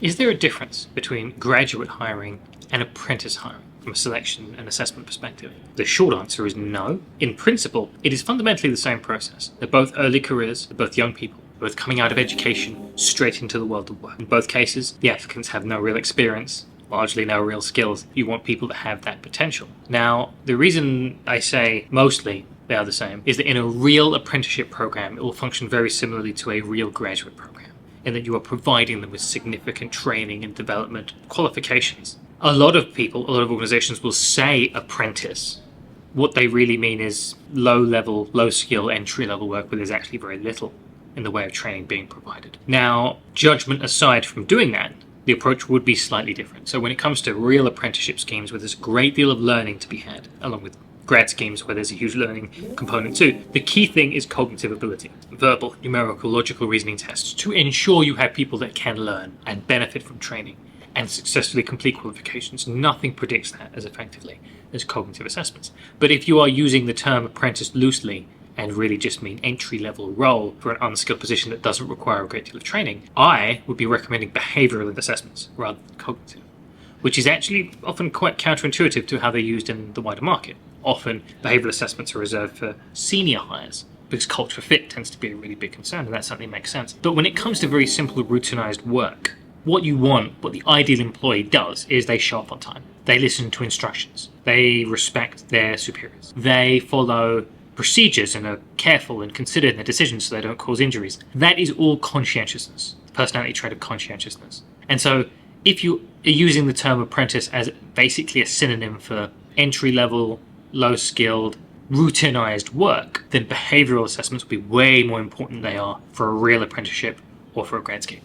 Is there a difference between graduate hiring and apprentice hiring from a selection and assessment perspective? The short answer is no. In principle, it is fundamentally the same process. They're both early careers, they're both young people, both coming out of education straight into the world of work. In both cases, the applicants have no real experience, largely no real skills. You want people that have that potential. Now, the reason I say mostly they are the same is that in a real apprenticeship program, it will function very similarly to a real graduate program, in that you are providing them with significant training and development qualifications. A lot of organizations will say apprentice. What they really mean is low-level, low-skill, entry-level work where there's actually very little in the way of training being provided. Now, judgment aside from doing that, the approach would be slightly different. So when it comes to real apprenticeship schemes where there's a great deal of learning to be had, along with grad schemes where there's a huge learning component too, the key thing is cognitive ability. Verbal, numerical, logical reasoning tests to ensure you have people that can learn and benefit from training and successfully complete qualifications. Nothing predicts that as effectively as cognitive assessments. But if you are using the term apprentice loosely and really just mean entry-level role for an unskilled position that doesn't require a great deal of training, I would be recommending behavioural assessments rather than cognitive, which is actually often quite counterintuitive to how they're used in the wider market. Often, behavioural assessments are reserved for senior hires because culture fit tends to be a really big concern, and that certainly makes sense. But when it comes to very simple routinized work, what the ideal employee does is they show up on time. They listen to instructions. They respect their superiors. They follow procedures and are careful and considered in their decisions so they don't cause injuries. That is all conscientiousness, the personality trait of conscientiousness. And so if you are using the term apprentice as basically a synonym for entry-level, low-skilled, routinized work, then behavioural assessments will be way more important than they are for a real apprenticeship or for a grad scheme.